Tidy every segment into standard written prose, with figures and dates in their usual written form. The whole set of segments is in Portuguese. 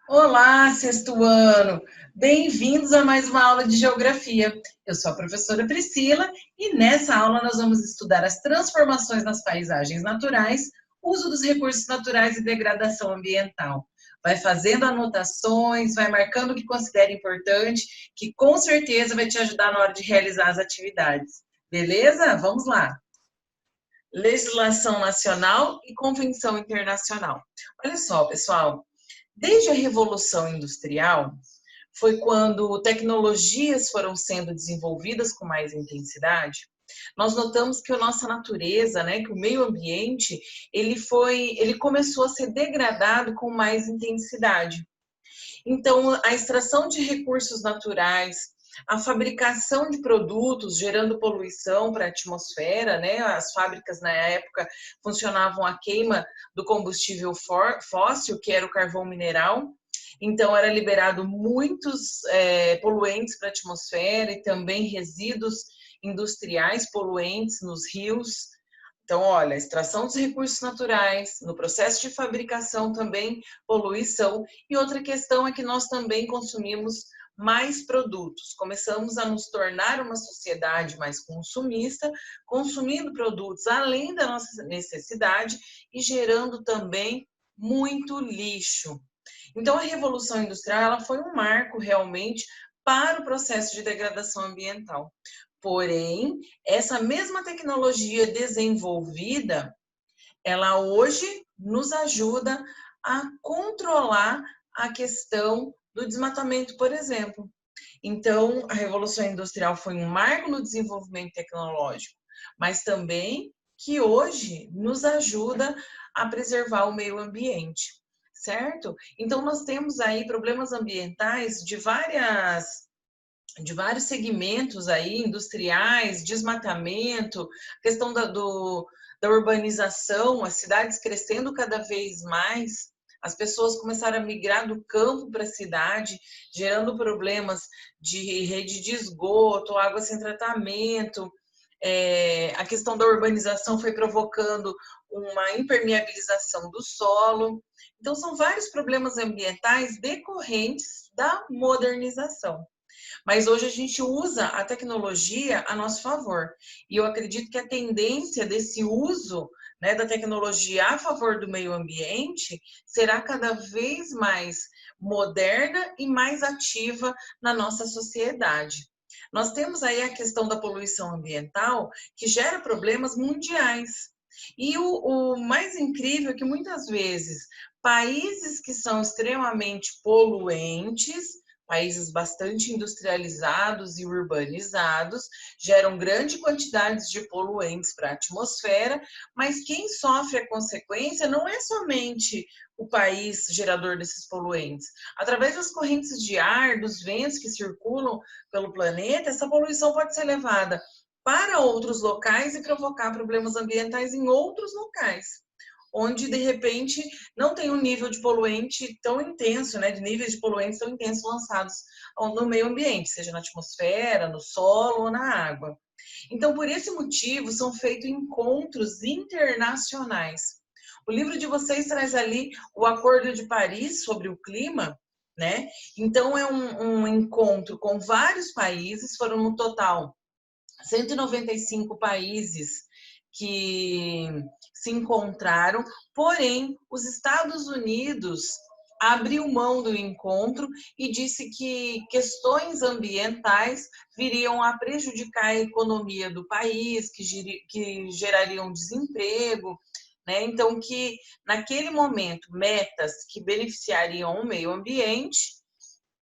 Olá, sexto ano! Bem-vindos a mais uma aula de Geografia. Eu sou a professora Priscila e nessa aula nós vamos estudar as transformações nas paisagens naturais, uso dos recursos naturais e degradação ambiental. Vai fazendo anotações, vai marcando o que considera importante, que com certeza vai te ajudar na hora de realizar as atividades. Beleza? Vamos lá! Legislação nacional e convenção internacional. Olha só, pessoal. Desde a Revolução Industrial, foi quando tecnologias foram sendo desenvolvidas com mais intensidade, nós notamos que a nossa natureza, né, que o meio ambiente, ele começou a ser degradado com mais intensidade. Então, a extração de recursos naturais, a fabricação de produtos gerando poluição para a atmosfera, né? As fábricas na época funcionavam a queima do combustível fóssil, que era o carvão mineral. Então, era liberado muitos poluentes para a atmosfera e também resíduos industriais poluentes nos rios. Então, olha, extração dos recursos naturais, no processo de fabricação também poluição. E outra questão é que nós também consumimos mais produtos. Começamos a nos tornar uma sociedade mais consumista, consumindo produtos além da nossa necessidade e gerando também muito lixo. Então, a Revolução Industrial ela foi um marco realmente para o processo de degradação ambiental. Porém, essa mesma tecnologia desenvolvida, ela hoje nos ajuda a controlar a questão do desmatamento, por exemplo. Então, a Revolução Industrial foi um marco no desenvolvimento tecnológico, mas também que hoje nos ajuda a preservar o meio ambiente, certo? Então, nós temos aí problemas ambientais de vários segmentos aí, industriais, desmatamento, questão da urbanização, as cidades crescendo cada vez mais, as pessoas começaram a migrar do campo para a cidade, gerando problemas de rede de esgoto, água sem tratamento. A questão da urbanização foi provocando uma impermeabilização do solo. Então, são vários problemas ambientais decorrentes da modernização. Mas hoje a gente usa a tecnologia a nosso favor. E eu acredito que a tendência desse uso, né, da tecnologia a favor do meio ambiente será cada vez mais moderna e mais ativa na nossa sociedade. Nós temos aí a questão da poluição ambiental, que gera problemas mundiais. E o mais incrível é que muitas vezes países que são extremamente poluentes, países bastante industrializados e urbanizados, geram grande quantidades de poluentes para a atmosfera, mas quem sofre a consequência não é somente o país gerador desses poluentes. Através das correntes de ar, dos ventos que circulam pelo planeta, essa poluição pode ser levada para outros locais e provocar problemas ambientais em outros locais, onde de repente não tem um nível de poluente tão intenso, né, de níveis de poluentes tão intensos lançados no meio ambiente, seja na atmosfera, no solo ou na água. Então, por esse motivo, são feitos encontros internacionais. O livro de vocês traz ali o Acordo de Paris sobre o clima, né? Então, é um encontro com vários países, foram no total 195 países que se encontraram, porém, os Estados Unidos abriu mão do encontro e disse que questões ambientais viriam a prejudicar a economia do país, que gerariam desemprego, né? Então, que naquele momento, metas que beneficiariam o meio ambiente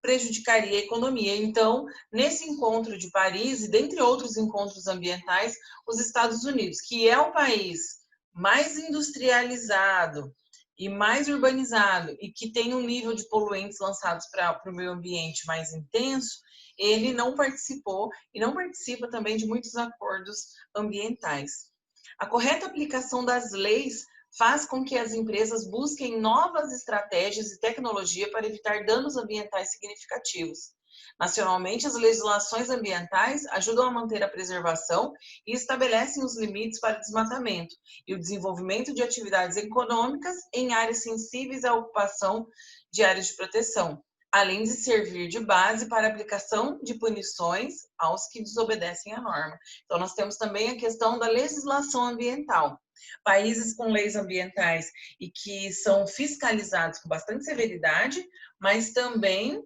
prejudicaria a economia. Então, nesse encontro de Paris, e dentre outros encontros ambientais, os Estados Unidos, que é o país mais industrializado e mais urbanizado e que tem um nível de poluentes lançados para o meio ambiente mais intenso, ele não participou e não participa também de muitos acordos ambientais. A correta aplicação das leis faz com que as empresas busquem novas estratégias e tecnologia para evitar danos ambientais significativos. Nacionalmente, as legislações ambientais ajudam a manter a preservação e estabelecem os limites para o desmatamento e o desenvolvimento de atividades econômicas em áreas sensíveis à ocupação de áreas de proteção, além de servir de base para a aplicação de punições aos que desobedecem à norma. Então, nós temos também a questão da legislação ambiental. Países com leis ambientais e que são fiscalizados com bastante severidade, mas também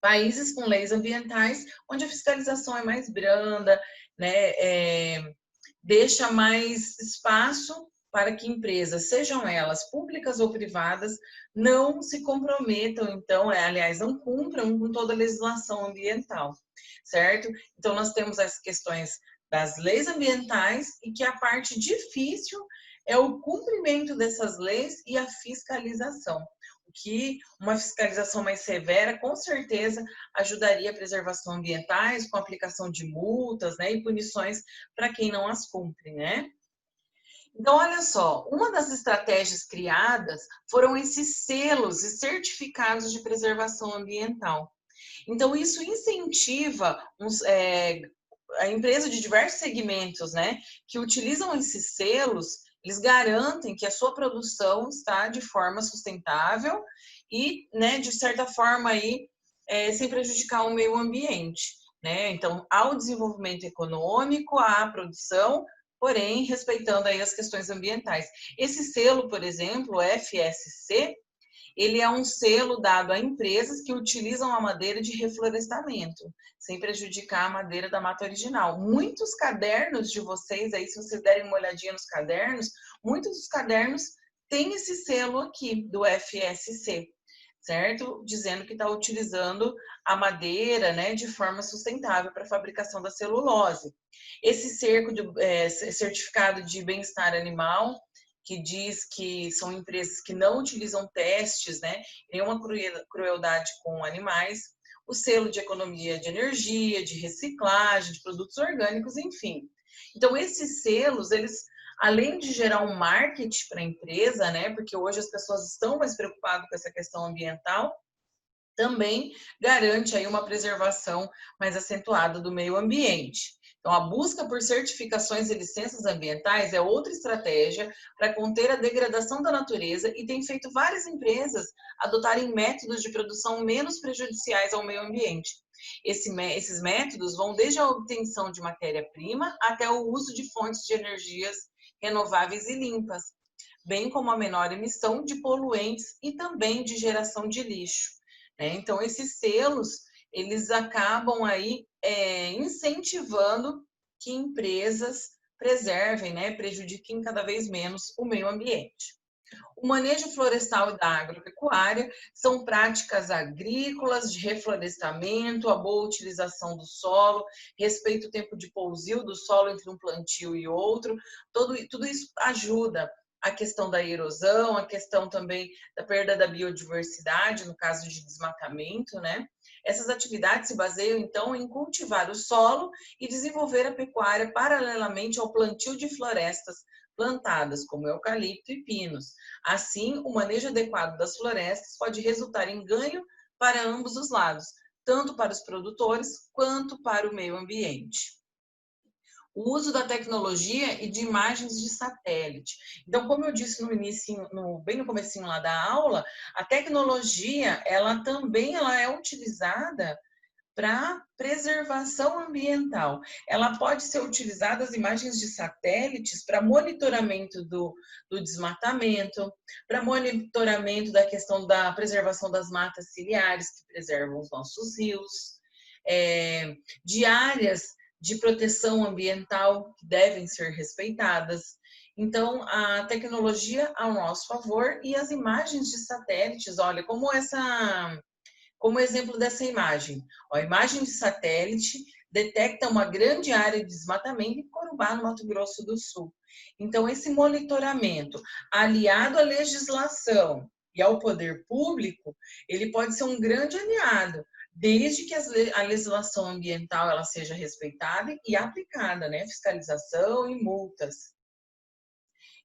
países com leis ambientais onde a fiscalização é mais branda, né, deixa mais espaço para que empresas, sejam elas públicas ou privadas, não se comprometam, então, aliás, não cumpram com toda a legislação ambiental, certo? Então, nós temos as questões das leis ambientais e que a parte difícil é o cumprimento dessas leis e a fiscalização. O que uma fiscalização mais severa, com certeza, ajudaria a preservação ambientais, com a aplicação de multas, né, e punições para quem não as cumpre, né? Então, olha só, uma das estratégias criadas foram esses selos e certificados de preservação ambiental. Então, isso incentiva a empresa de diversos segmentos, né, que utilizam esses selos, eles garantem que a sua produção está de forma sustentável e, né, de certa forma aí, sem prejudicar o meio ambiente, né? Então, há o desenvolvimento econômico, há a produção, porém, respeitando aí as questões ambientais. Esse selo, por exemplo, o FSC, ele é um selo dado a empresas que utilizam a madeira de reflorestamento, sem prejudicar a madeira da mata original. Muitos cadernos de vocês, aí, se vocês derem uma olhadinha nos cadernos, muitos dos cadernos têm esse selo aqui, do FSC, certo? Dizendo que está utilizando a madeira, né, de forma sustentável para a fabricação da celulose. Esse certificado de bem-estar animal, que diz que são empresas que não utilizam testes, né, nenhuma crueldade com animais, o selo de economia de energia, de reciclagem, de produtos orgânicos, enfim. Então, esses selos, eles, além de gerar um marketing para a empresa, né, porque hoje as pessoas estão mais preocupadas com essa questão ambiental, também garante aí uma preservação mais acentuada do meio ambiente. Então, a busca por certificações e licenças ambientais é outra estratégia para conter a degradação da natureza e tem feito várias empresas adotarem métodos de produção menos prejudiciais ao meio ambiente. Esses métodos vão desde a obtenção de matéria-prima até o uso de fontes de energias renováveis e limpas, bem como a menor emissão de poluentes e também de geração de lixo, né? Então, esses selos, eles acabam aí incentivando que empresas preservem, né, prejudiquem cada vez menos o meio ambiente. O manejo florestal e da agropecuária são práticas agrícolas de reflorestamento, a boa utilização do solo, respeito ao tempo de pousio do solo entre um plantio e outro, tudo isso ajuda a questão da erosão, a questão também da perda da biodiversidade, no caso de desmatamento, né? Essas atividades se baseiam, então, em cultivar o solo e desenvolver a pecuária paralelamente ao plantio de florestas plantadas, como eucalipto e pinos. Assim, o manejo adequado das florestas pode resultar em ganho para ambos os lados, tanto para os produtores quanto para o meio ambiente. O uso da tecnologia e de imagens de satélite. Então, como eu disse no início, bem no comecinho lá da aula, a tecnologia, ela também é utilizada para preservação ambiental. Ela pode ser utilizada, as imagens de satélites, para monitoramento do desmatamento, para monitoramento da questão da preservação das matas ciliares, que preservam os nossos rios, de áreas de proteção ambiental que devem ser respeitadas. Então, a tecnologia ao nosso favor e as imagens de satélites, olha, como exemplo dessa imagem. A imagem de satélite detecta uma grande área de desmatamento em Corumbá, no Mato Grosso do Sul. Então, esse monitoramento, aliado à legislação e ao poder público, ele pode ser um grande aliado, desde que a legislação ambiental ela seja respeitada e aplicada, né? Fiscalização e multas.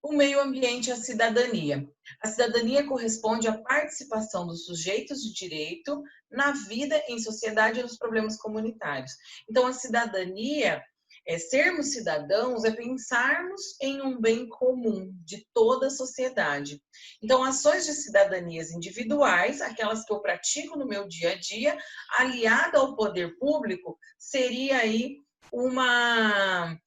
O meio ambiente e a cidadania. A cidadania corresponde à participação dos sujeitos de direito na vida em sociedade e nos problemas comunitários. Então, a cidadania, sermos cidadãos, é pensarmos em um bem comum de toda a sociedade. Então, ações de cidadanias individuais, aquelas que eu pratico no meu dia a dia, aliada ao poder público, seria aí uma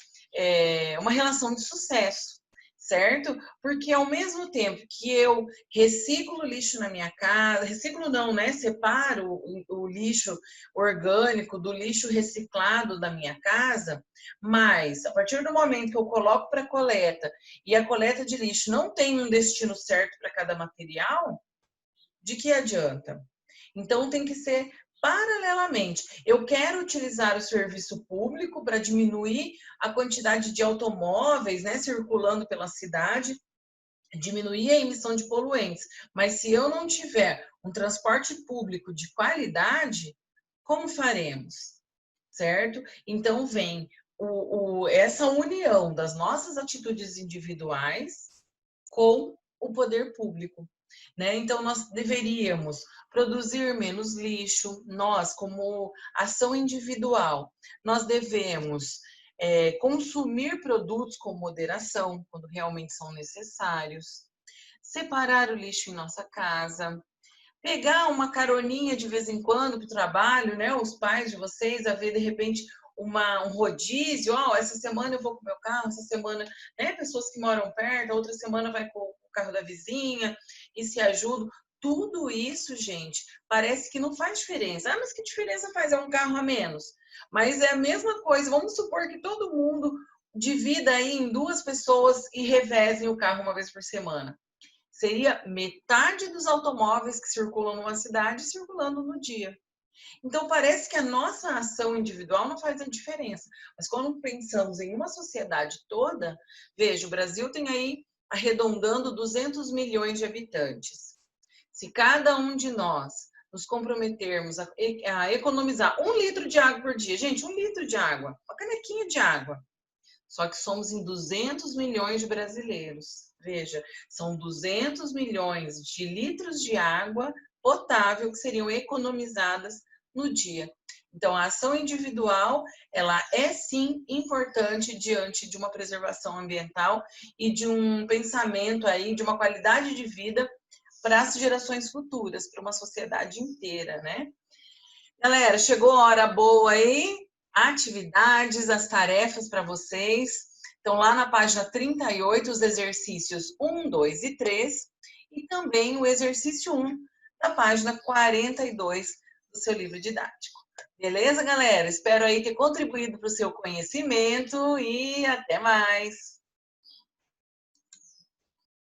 relação de sucesso, certo? Porque ao mesmo tempo que eu reciclo lixo na minha casa, reciclo não, né? Separo o lixo orgânico do lixo reciclado da minha casa, mas a partir do momento que eu coloco para coleta e a coleta de lixo não tem um destino certo para cada material, de que adianta? Então tem que ser paralelamente. Eu quero utilizar o serviço público para diminuir a quantidade de automóveis, né, circulando pela cidade, diminuir a emissão de poluentes. Mas se eu não tiver um transporte público de qualidade, como faremos? Certo? Então vem essa união das nossas atitudes individuais com o poder público, né? Então nós deveríamos produzir menos lixo, nós como ação individual, nós devemos consumir produtos com moderação, quando realmente são necessários, separar o lixo em nossa casa, pegar uma caroninha de vez em quando para o trabalho, né? Os pais de vocês, a ver de repente um rodízio, essa semana eu vou com o meu carro, essa semana, né? Pessoas que moram perto, outra semana vai com o carro da vizinha e se ajudam. Tudo isso, gente, parece que não faz diferença. Ah, mas que diferença faz? É um carro a menos. Mas é a mesma coisa. Vamos supor que todo mundo divida aí em 2 pessoas e revezem o carro uma vez por semana. Seria metade dos automóveis que circulam numa cidade circulando no dia. Então, parece que a nossa ação individual não faz a diferença. Mas quando pensamos em uma sociedade toda, veja, o Brasil tem aí arredondando 200 milhões de habitantes. Se cada um de nós nos comprometermos a economizar 1 litro de água por dia, gente, 1 litro de água, uma canequinha de água, só que somos em 200 milhões de brasileiros. Veja, são 200 milhões de litros de água potável que seriam economizadas no dia. Então, a ação individual, ela é sim importante diante de uma preservação ambiental e de um pensamento aí, de uma qualidade de vida para as gerações futuras, para uma sociedade inteira, né? Galera, chegou a hora boa aí, atividades, as tarefas para vocês. Então, lá na página 38, os exercícios 1, 2 e 3, e também o exercício 1, da página 42 do seu livro didático. Beleza, galera? Espero aí ter contribuído para o seu conhecimento e até mais!